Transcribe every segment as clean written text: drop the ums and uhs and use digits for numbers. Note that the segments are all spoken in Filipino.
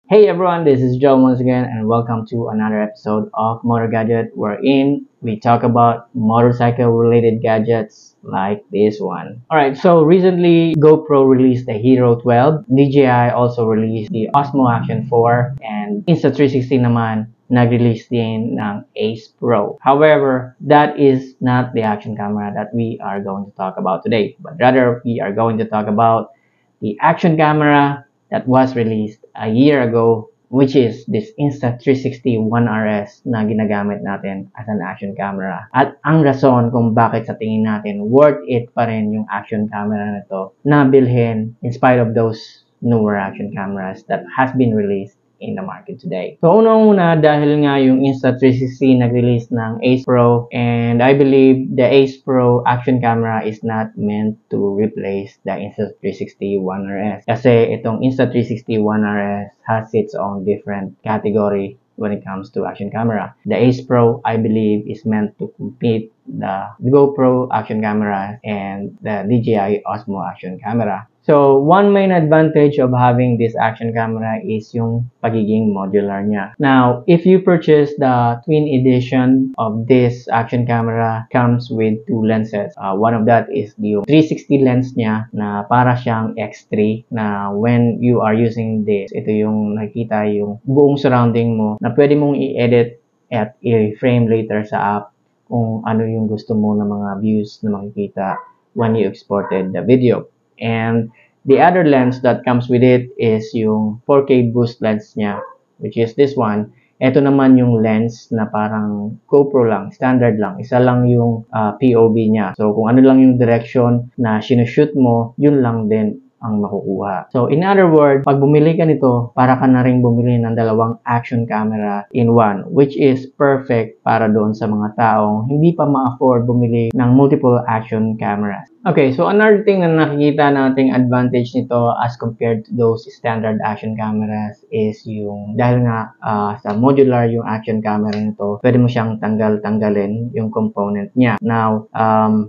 Hey everyone, this is Joe once again, and welcome to another episode of Motor Gadget, wherein we talk about motorcycle related gadgets like this one. Alright, so recently GoPro released the Hero 12, DJI also released the Osmo Action 4, and Insta360 naman nag-release din ng Ace Pro. However, that is not the action camera that we are going to talk about today, but rather we are going to talk about the action camera that was released a year ago, which is this Insta360 One RS na ginagamit natin as an action camera. At ang rason kung bakit sa tingin natin worth it pa rin yung action camera na to na bilhin in spite of those newer action cameras that has been released in the market today. So unang-una dahil nga yung Insta360 nag-release ng Ace Pro, and I believe the Ace Pro action camera is not meant to replace the Insta360 One RS. Kasi itong Insta360 One RS has its own different category when it comes to action camera. The Ace Pro, I believe, is meant to compete the GoPro action camera and the DJI Osmo action camera. So, one main advantage of having this action camera is yung pagiging modular niya. Now, if you purchase the twin edition of this action camera, comes with two lenses. One of that is the 360 lens niya na para siyang X3 na when you are using this, ito yung nakikita yung buong surrounding mo na pwede mong i-edit at i-frame later sa app kung ano yung gusto mo na mga views na makikita when you exported the video. And the other lens that comes with it is yung 4K boost lens niya, which is this one. Ito naman yung lens na parang GoPro lang, standard lang. Isa lang yung POV niya. So kung ano lang yung direction na sinushoot mo, yun lang din ang makukuha. So in other words, pag bumili ka nito, para ka na rin bumili ng dalawang action camera in one, which is perfect para doon sa mga taong hindi pa ma-afford bumili ng multiple action cameras. Okay, so another thing na nakikita nating advantage nito as compared to those standard action cameras is yung dahil nga sa modular yung action camera nito, pwede mo siyang tanggalin yung component niya. Now,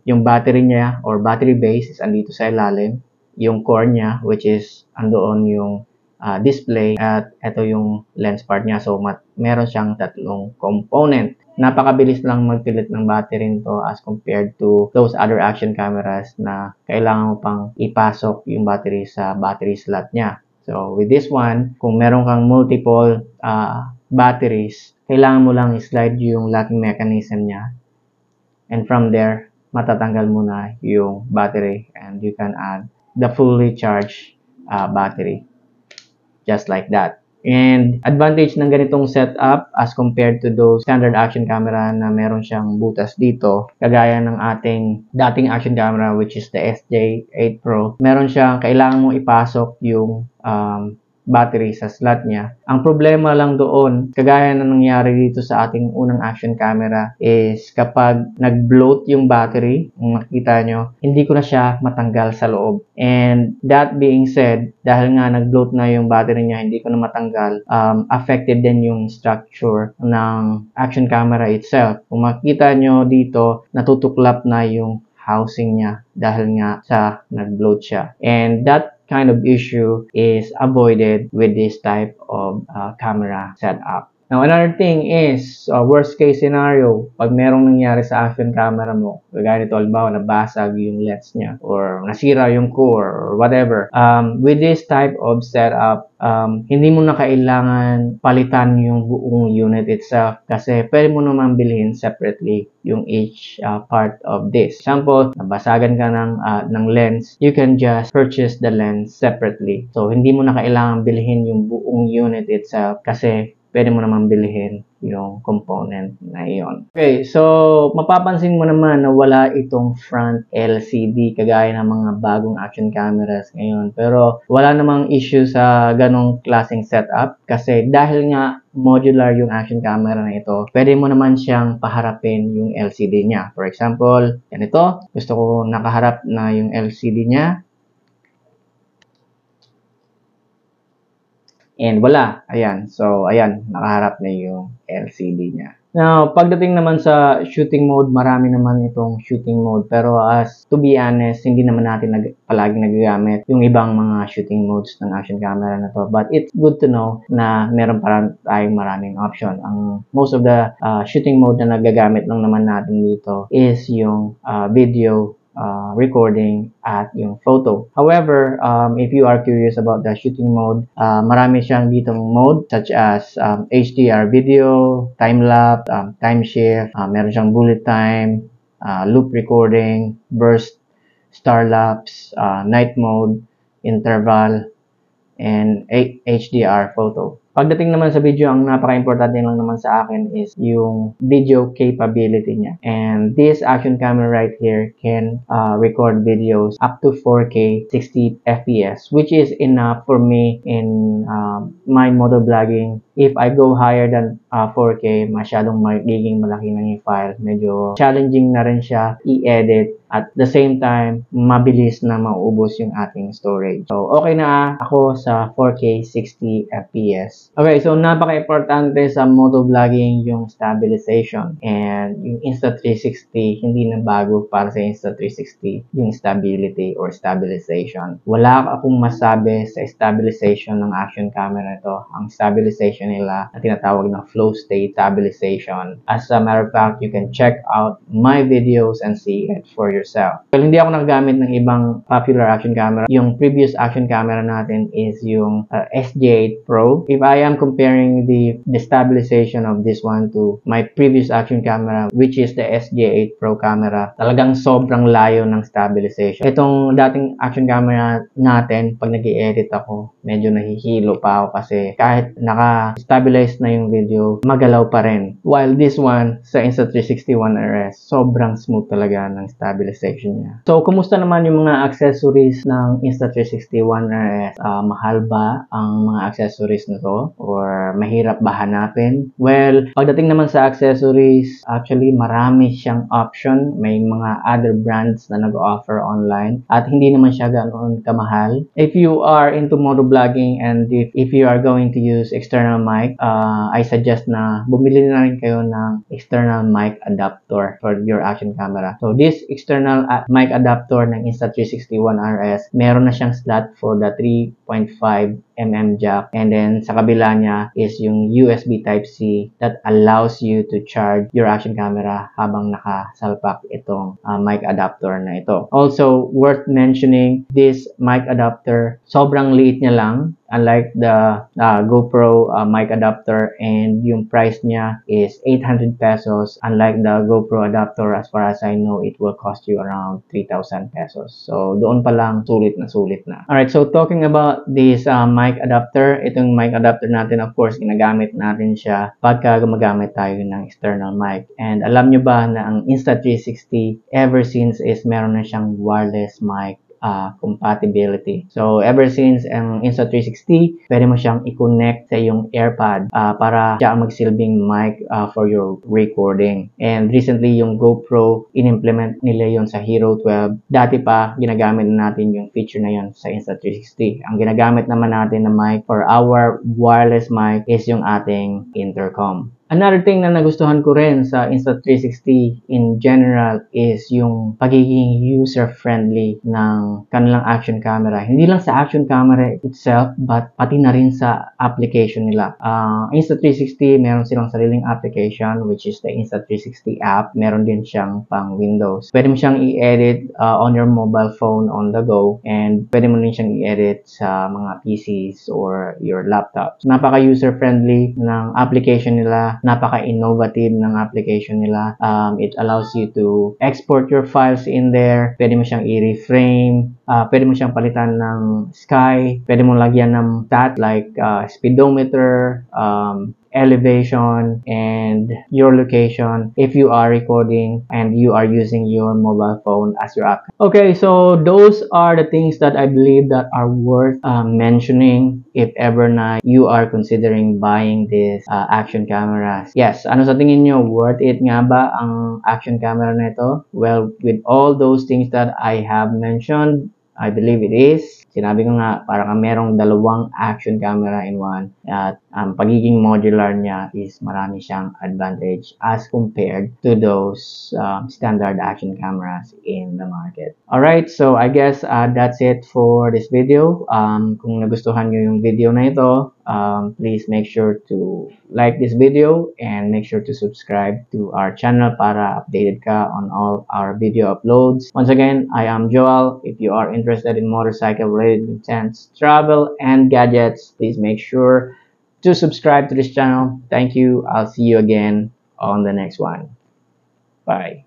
yung battery niya or battery base is andito sa ilalim. Yung core niya, which is andoon yung display, at ito yung lens part niya. So, meron siyang tatlong component. Napakabilis lang magpilit ng battery nito as compared to those other action cameras na kailangan mo pang ipasok yung battery sa battery slot niya. So, with this one, kung meron kang multiple batteries, kailangan mo lang i-slide yung locking mechanism niya. And from there, matatanggal mo na yung battery and you can add the fully charged battery. Just like that. And advantage ng ganitong setup as compared to those standard action camera na meron siyang butas dito, kagaya ng ating dating action camera which is the SJ8 Pro, meron siyang kailangan mong ipasok yung battery sa slot niya. Ang problema lang doon, kagaya na nangyari dito sa ating unang action camera, is kapag nag-bloat yung battery, kung makikita nyo, hindi ko na siya matanggal sa loob. And that being said, dahil nga nag-bloat na yung battery niya, hindi ko na matanggal, affected din yung structure ng action camera itself. Kung makikita nyo dito, natutuklap na yung housing niya dahil nga sa nag-bloat siya. And that kind of issue is avoided with this type of camera setup. Now, another thing is, worst case scenario, pag merong nangyari sa action camera mo, kagaya nito, halimbawa, nabasag yung lens niya, or nasira yung core, or whatever, with this type of setup, hindi mo na kailangan palitan yung buong unit itself, kasi pwede mo naman bilhin separately yung each part of this. Example, nabasagan ka ng lens, you can just purchase the lens separately. So, hindi mo na kailangan bilhin yung buong unit itself, kasi pwede mo naman bilhin yung component na iyon. Okay, so mapapansin mo naman na wala itong front LCD kagaya ng mga bagong action cameras ngayon. Pero wala namang issue sa ganong klaseng setup kasi dahil nga modular yung action camera na ito, pwede mo naman siyang paharapin yung LCD niya. For example, ganito, gusto ko nakaharap na yung LCD niya. And wala. Ayan. So, ayan. Nakaharap na yung LCD niya. Now, pagdating naman sa shooting mode, marami naman itong shooting mode. Pero to be honest, hindi naman natin palagi nagagamit yung ibang mga shooting modes ng action camera na to. But it's good to know na meron pa tayong maraming option. Most of the shooting mode na nagagamit lang naman natin dito is yung video, recording at yung photo. However, if you are curious about the shooting mode, marami siyang ditong mode such as HDR video, time-lapse, time shift, meron siyang bullet time, loop recording, burst, star-lapse, night mode, interval, and HDR photo. Pagdating naman sa video, ang napaka-importante lang naman sa akin is yung video capability niya. And this action camera right here can record videos up to 4K 60 FPS, which is enough for me in my motovlogging. If I go higher than 4K, masyadong magiging malaki na yung file. Medyo challenging na rin siya i-edit. At the same time, mabilis na maubos yung ating storage. So, okay na ako sa 4K 60 FPS. Okay, so napaka-importante sa motovlogging yung stabilization. And yung Insta360, hindi na bago para sa Insta360 yung stability or stabilization. Wala akong masabi sa stabilization ng action camera nito. Ang stabilization nila na tinatawag na flow state stabilization. As a matter of fact, you can check out my videos and see it for yourself. Well, hindi ako nagagamit ng ibang popular action camera. Yung previous action camera natin is yung SJ8 Pro. If I am comparing the stabilization of this one to my previous action camera, which is the SJ8 Pro camera, talagang sobrang layo ng stabilization. Itong dating action camera natin, pag nag-i-edit ako, medyo nahihilo pa ako kasi kahit naka-stabilize na yung video, magalaw pa rin. While this one, sa Insta360 One RS, sobrang smooth talaga ng stabilization niya. So, kumusta naman yung mga accessories ng Insta360 One RS? Mahal ba ang mga accessories na to? Or mahirap ba hanapin? Well, pagdating naman sa accessories, actually marami siyang option. May mga other brands na nag-offer online at hindi naman siya ganoon kamahal. If you are into motovlogging and if you are going to use external mic, I suggest na bumili na rin kayo ng external mic adapter for your action camera. So this external mic adapter ng Insta360 One RS, meron na siyang slot for the 3.5mm jack, and then sa kabila niya is yung USB Type-C that allows you to charge your action camera habang nakasalpak itong mic adapter na ito. Also, worth mentioning, this mic adapter, sobrang liit niya lang. Unlike the GoPro mic adapter, and yung price niya is 800 pesos. Unlike the GoPro adapter, as far as I know, it will cost you around 3,000 pesos. So, doon pa lang sulit na sulit na. Alright, so talking about this mic adapter, itong mic adapter natin, of course, ginagamit natin siya pagka gumagamit tayo ng external mic. And alam nyo ba na ang Insta360 ever since is meron na siyang wireless mic compatibility. So, ever since ang Insta360, pwede mo siyang i-connect sa iyong AirPod para siya ang magsilbing mic for your recording. And recently, yung GoPro, in-implement nila yon sa Hero 12. Dati pa, ginagamit natin yung feature na yon sa Insta360. Ang ginagamit naman natin na mic for our wireless mic is yung ating intercom. Another thing na nagustuhan ko rin sa Insta360 in general is yung pagiging user-friendly ng kanilang action camera. Hindi lang sa action camera itself, but pati na rin sa application nila. Insta360, meron silang sariling application, which is the Insta360 app. Meron din siyang pang Windows. Pwede mo siyang i-edit on your mobile phone on the go, and pwede mo rin siyang i-edit sa mga PCs or your laptops. Napaka-user-friendly ng application nila. Napaka-innovative ng application nila. It allows you to export your files in there. Pwede mo siyang i-reframe. Pwede mo siyang palitan ng sky. Pwede mo lagyan ng stat like speedometer, elevation, and your location if you are recording and you are using your mobile phone as your app. Okay, so those are the things that I believe that are worth mentioning if ever na you are considering buying this action cameras. Yes, ano sa tingin nyo? Worth it nga ba ang action camera na ito? Well, with all those things that I have mentioned, I believe it is. Sinabi ko nga, parang merong dalawang action camera in one. At ang pagiging modular niya is marami siyang advantage as compared to those standard action cameras in the market. Alright, so I guess that's it for this video. Kung nagustuhan nyo yung video na ito, please make sure to like this video and make sure to subscribe to our channel para updated ka on all our video uploads. Once again, I am Joel. If you are interested in motorcycle related contents, travel, and gadgets, please make sure to subscribe to this channel. Thank you. I'll see you again on the next one. Bye.